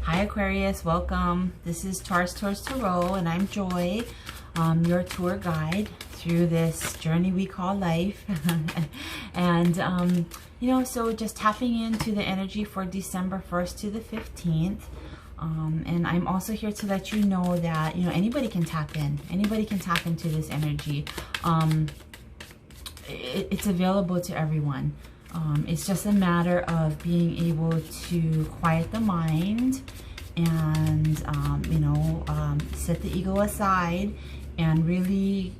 Hi Aquarius, welcome. This is Taurus Tarot, and I'm Joy, your tour guide through this journey we call life. And you know, so just tapping into the energy for December 1st to the 15th. And I'm also here to let you know that, you know, anybody can tap in. Anybody can tap into this energy. It's available to everyone. It's just a matter of being able to quiet the mind and, you know, set the ego aside and really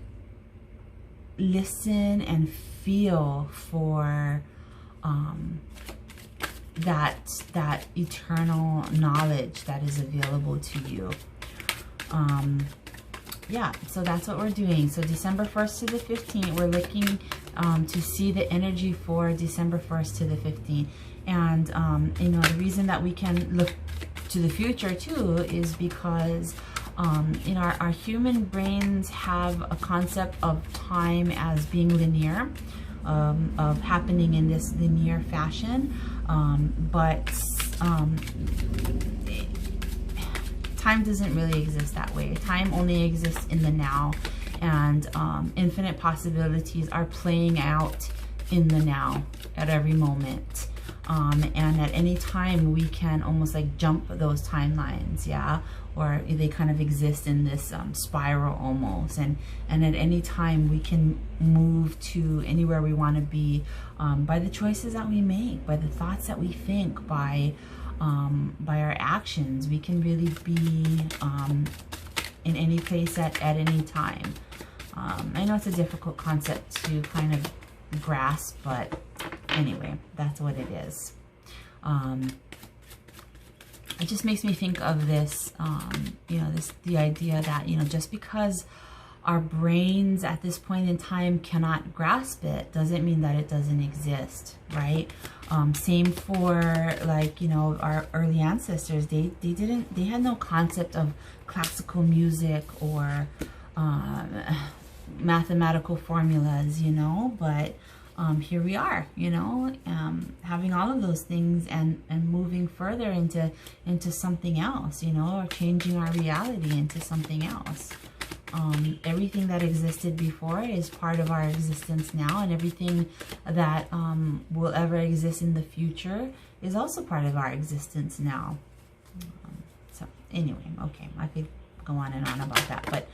listen and feel for that eternal knowledge that is available to you. Yeah, so that's what we're doing. So December 1st to the 15th, we're looking to see the energy for December 1st to the 15th. And, you know, the reason that we can look to the future too is because, you know, our human brains have a concept of time as being linear, of happening in this linear fashion. But time doesn't really exist that way. Time only exists in the now, and infinite possibilities are playing out in the now at every moment. And at any time we can almost like jump those timelines, yeah, or they kind of exist in this spiral almost, and at any time we can move to anywhere we want to be by the choices that we make, by the thoughts that we think, by our actions. We can really be in any place at any time. I know it's a difficult concept to kind of grasp, but anyway, that's what it is. It just makes me think of this, you know, the idea that, you know, just because our brains at this point in time cannot grasp it doesn't mean that it doesn't exist, right? Same for, like, you know, our early ancestors. They had no concept of classical music or mathematical formulas, you know, but here we are, you know, having all of those things and moving further into something else, you know, or changing our reality into something else. Everything that existed before is part of our existence now, and everything that will ever exist in the future is also part of our existence now. So anyway, okay, I could go on and on about that, but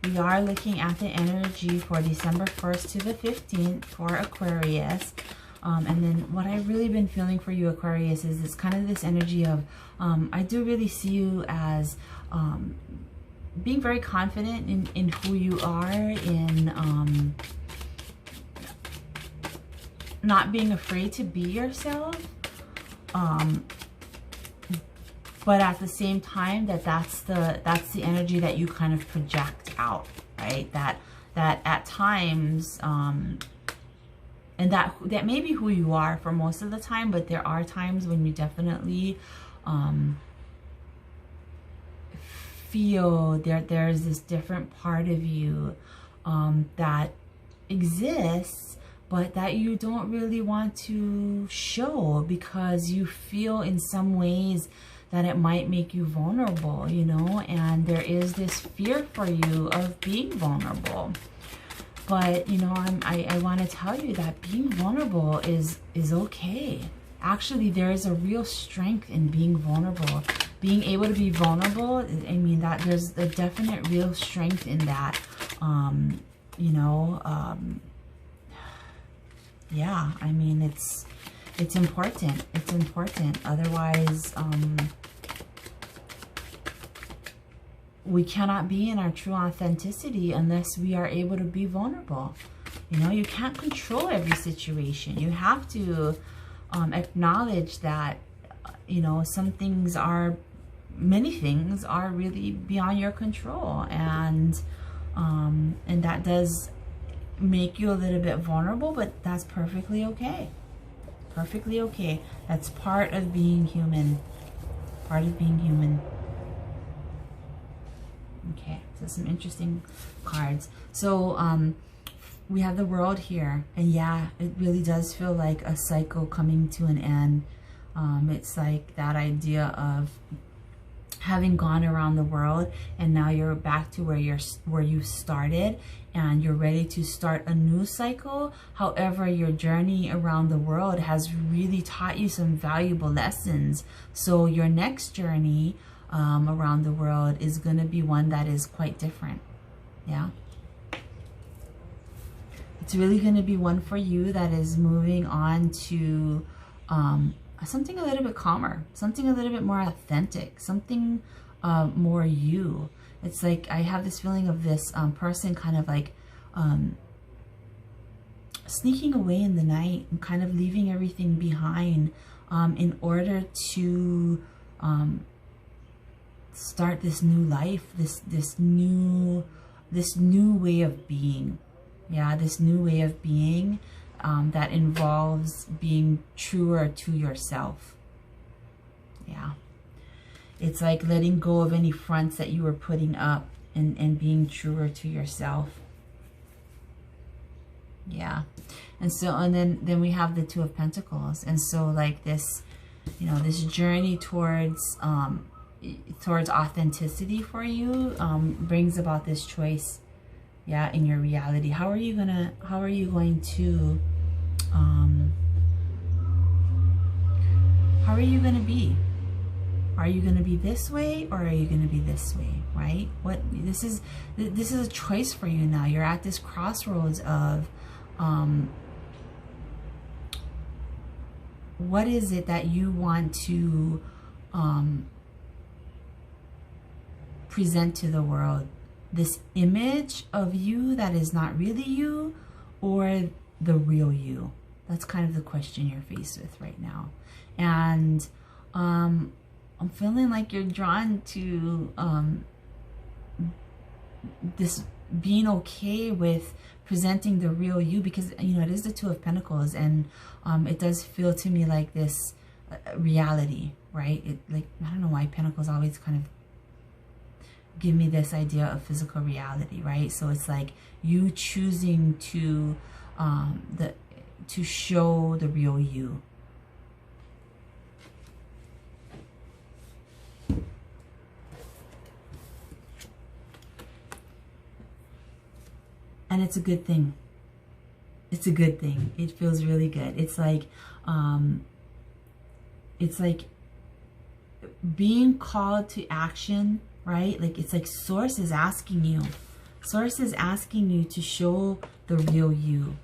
we are looking at the energy for December 1st to the 15th for Aquarius. And then what I've really been feeling for you, Aquarius, is this kind of this energy of, I do really see you as being very confident in who you are, in not being afraid to be yourself. But at the same time, that's the energy that you kind of project out, right? That at times, and that may be who you are for most of the time, but there are times when you definitely feel there's this different part of you that exists, but that you don't really want to show because you feel in some ways that it might make you vulnerable, you know, and there is this fear for you of being vulnerable. But, you know, I want to tell you that being vulnerable is okay. Actually, there is a real strength in being vulnerable. Being able to be vulnerable, I mean, that there's a definite real strength in that. You know, yeah, I mean, it's important. It's important. Otherwise, we cannot be in our true authenticity unless we are able to be vulnerable. You know, you can't control every situation. You have to acknowledge that, you know, many things are really beyond your control, and that does make you a little bit vulnerable, but that's perfectly okay. Perfectly okay. That's part of being human. Part of being human. Okay, so some interesting cards. So we have the World here, and yeah, it really does feel like a cycle coming to an end. It's like that idea of having gone around the world and now you're back to where you started and you're ready to start a new cycle. However, your journey around the world has really taught you some valuable lessons. So your next journey around the world is going to be one that is quite different. Yeah. It's really going to be one for you that is moving on to something a little bit calmer, something a little bit more authentic, something more you. It's like I have this feeling of this person kind of like sneaking away in the night and kind of leaving everything behind in order to start this new life, this new way of being. Yeah, this new way of being that involves being truer to yourself. Yeah. It's like letting go of any fronts that you were putting up and being truer to yourself. Yeah. And so, and then we have the Two of Pentacles. And so like this, you know, this journey towards authenticity for you brings about this choice. Yeah, in your reality. How are you going to be? Are you going to be this way or are you going to be this way, right? This is a choice for you now. You're at this crossroads of what is it that you want to present to the world? This image of you that is not really you, or the real you? That's kind of the question you're faced with right now. And I'm feeling like you're drawn to this being okay with presenting the real you, because, you know, it is the Two of Pentacles, and it does feel to me like this reality, right? Like, I don't know why Pentacles always kind of give me this idea of physical reality, right? So it's like you choosing to show the real you. And it's a good thing. It's a good thing. It feels really good. It's like being called to action, right? Like it's like Source is asking you. Source is asking you to show the real you.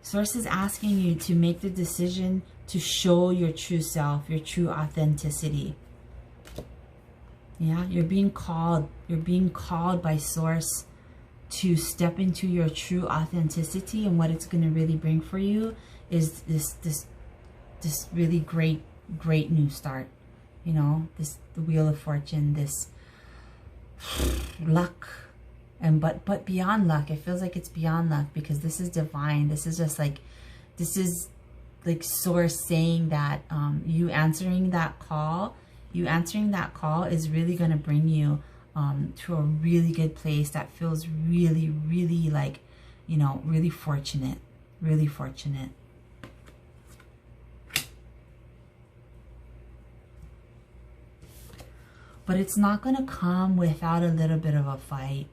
Source is asking you to make the decision to show your true self, your true authenticity. Yeah, you're being called. You're being called by Source to step into your true authenticity, and what it's going to really bring for you is this really great new start. You know, the Wheel of Fortune, this luck, and but beyond luck. It feels like it's beyond luck, because this is divine. This is just like, this is like Source saying that you answering that call is really going to bring you to a really good place that feels really, really like, you know, really fortunate, really fortunate. But it's not going to come without a little bit of a fight.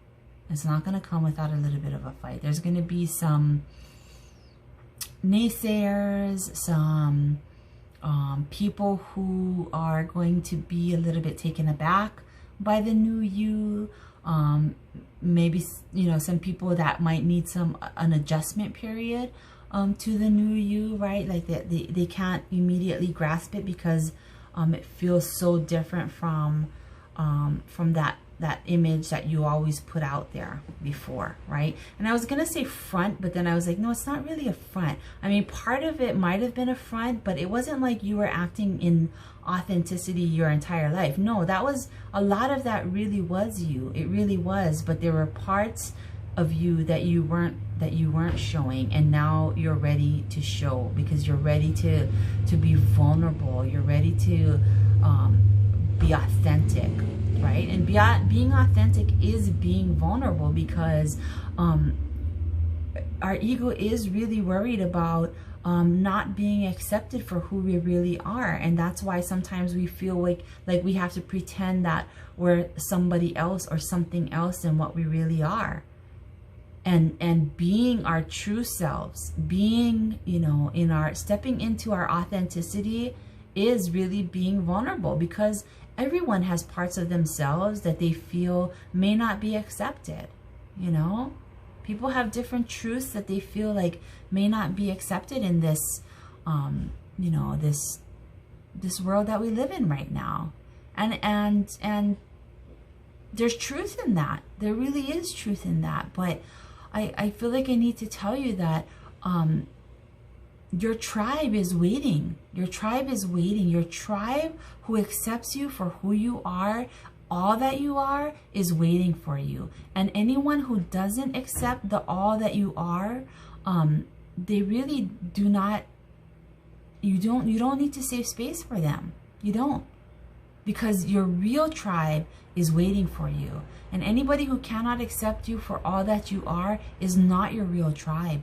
It's not going to come without a little bit of a fight. There's going to be some naysayers, some people who are going to be a little bit taken aback by the new you. Maybe, you know, some people that might need an adjustment period to the new you, right? Like they can't immediately grasp it, because it feels so different from that image that you always put out there before, right? And I was gonna say front, but then I was like, no, it's not really a front. I mean, part of it might have been a front, but it wasn't like you were acting in authenticity your entire life. No, that was, a lot of that really was you. It really was, but there were parts of you that you weren't showing, and now you're ready to show, because you're ready to be vulnerable. You're ready to be authentic, right? And being authentic is being vulnerable, because our ego is really worried about not being accepted for who we really are. And that's why sometimes we feel like we have to pretend that we're somebody else or something else than what we really are. And being our true selves, being, you know, stepping into our authenticity is really being vulnerable, because everyone has parts of themselves that they feel may not be accepted, you know? People have different truths that they feel like may not be accepted in this, you know, this world that we live in right now. And there's truth in that. There really is truth in that. But I feel like I need to tell you that your tribe is waiting. Your tribe is waiting. Your tribe who accepts you for who you are, all that you are, is waiting for you. And anyone who doesn't accept the all that you are, they really do not, you don't need to save space for them. You don't. Because your real tribe is waiting for you. And anybody who cannot accept you for all that you are is not your real tribe.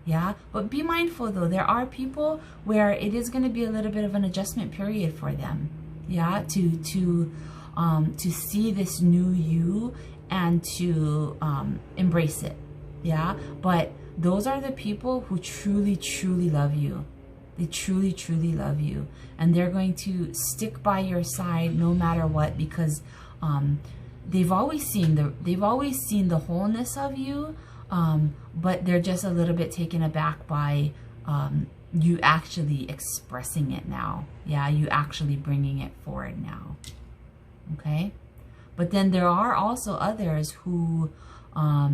Yeah, but be mindful though, there are people where it is going to be a little bit of an adjustment period for them. Yeah, to see this new you and to embrace it. Yeah, but those are the people who truly, truly love you. They truly, truly love you, and they're going to stick by your side no matter what, because they've always seen the wholeness of you. But they're just a little bit taken aback by you actually expressing it now. Yeah, you actually bringing it forward now. Okay? But then there are also others who are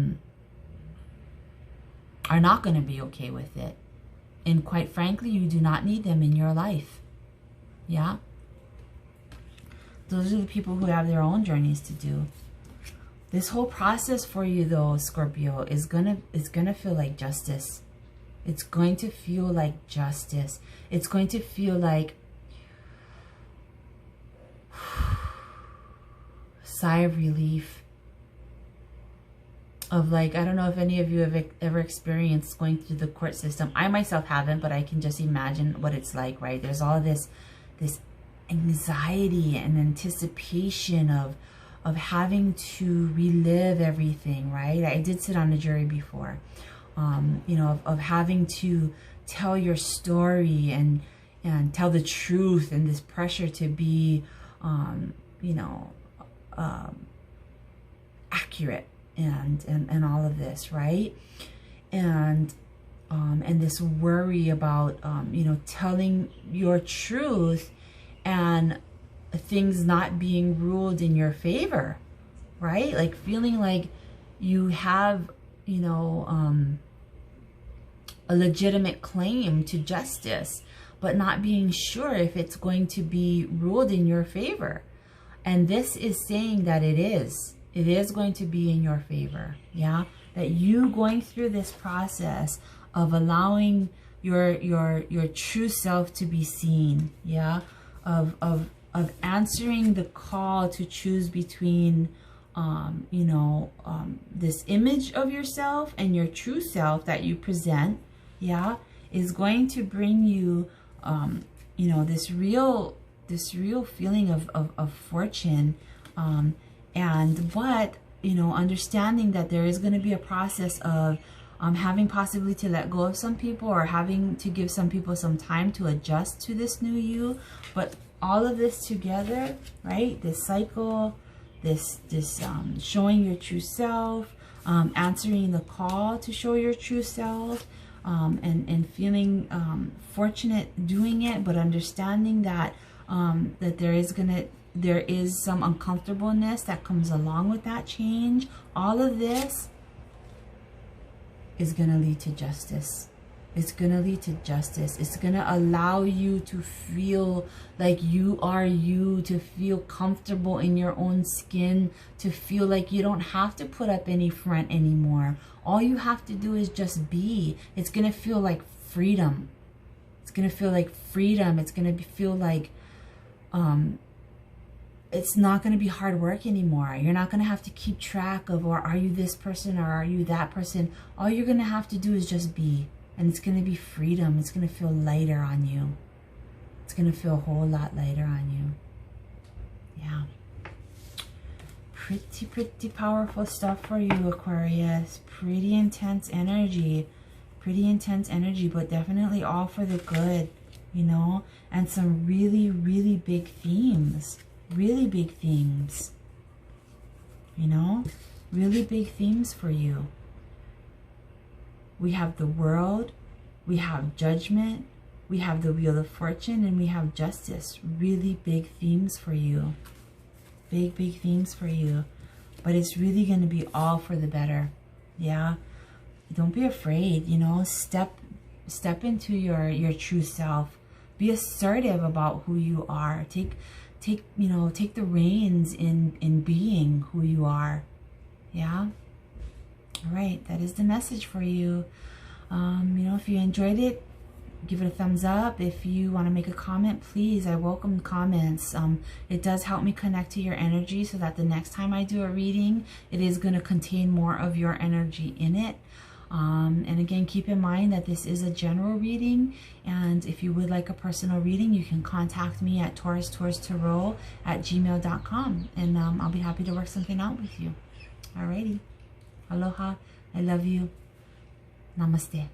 not going to be okay with it. And quite frankly, you do not need them in your life. Yeah? Those are the people who have their own journeys to do. This whole process for you though, Scorpio, is gonna feel like justice. It's going to feel like justice. It's going to feel like sigh of relief. Of like, I don't know if any of you have ever experienced going through the court system. I myself haven't, but I can just imagine what it's like, right? There's all this anxiety and anticipation of having to relive everything, right? I did sit on a jury before, you know, of having to tell your story and tell the truth, and this pressure to be, you know, accurate and all of this, right? And this worry about, you know, telling your truth and things not being ruled in your favor, right? Like feeling like you have, you know, a legitimate claim to justice, but not being sure if it's going to be ruled in your favor. And this is saying that it is going to be in your favor. Yeah, that you going through this process of allowing your true self to be seen. Yeah, of answering the call to choose between, you know, this image of yourself and your true self that you present. Yeah, is going to bring you, you know, this real feeling of fortune. But, you know, understanding that there is going to be a process of having possibly to let go of some people, or having to give some people some time to adjust to this new you. But all of this together, right? This cycle, this showing your true self, answering the call to show your true self, and feeling fortunate doing it, but understanding that that there is some uncomfortableness that comes along with that change. All of this is going to lead to justice. It's going to lead to justice. It's going to allow you to feel like you are you, to feel comfortable in your own skin, to feel like you don't have to put up any front anymore. All you have to do is just be. It's going to feel like freedom. It's going to feel like freedom. It's going to feel like it's not going to be hard work anymore. You're not going to have to keep track of, or are you this person or are you that person? All you're going to have to do is just be. And it's going to be freedom. It's going to feel lighter on you. It's going to feel a whole lot lighter on you. Yeah. Pretty powerful stuff for you, Aquarius. Pretty intense energy. Pretty intense energy, but definitely all for the good, you know? And some really, really big themes. Really big themes. You know? Really big themes for you. We have the world. We have judgment. We have the Wheel of Fortune, and we have justice. Really big themes for you. Big, big themes for you. But it's really going to be all for the better. Yeah. Don't be afraid, you know. Step into your true self. Be assertive about who you are. Take the reins in being who you are. Yeah. All right. That is the message for you. You know, if you enjoyed it, give it a thumbs up. If you want to make a comment, please, I welcome comments. It does help me connect to your energy so that the next time I do a reading, it is going to contain more of your energy in it. And again, keep in mind that this is a general reading, and if you would like a personal reading, you can contact me at taurustarot@gmail.com, and I'll be happy to work something out with you. Alrighty. Aloha. I love you. Namaste.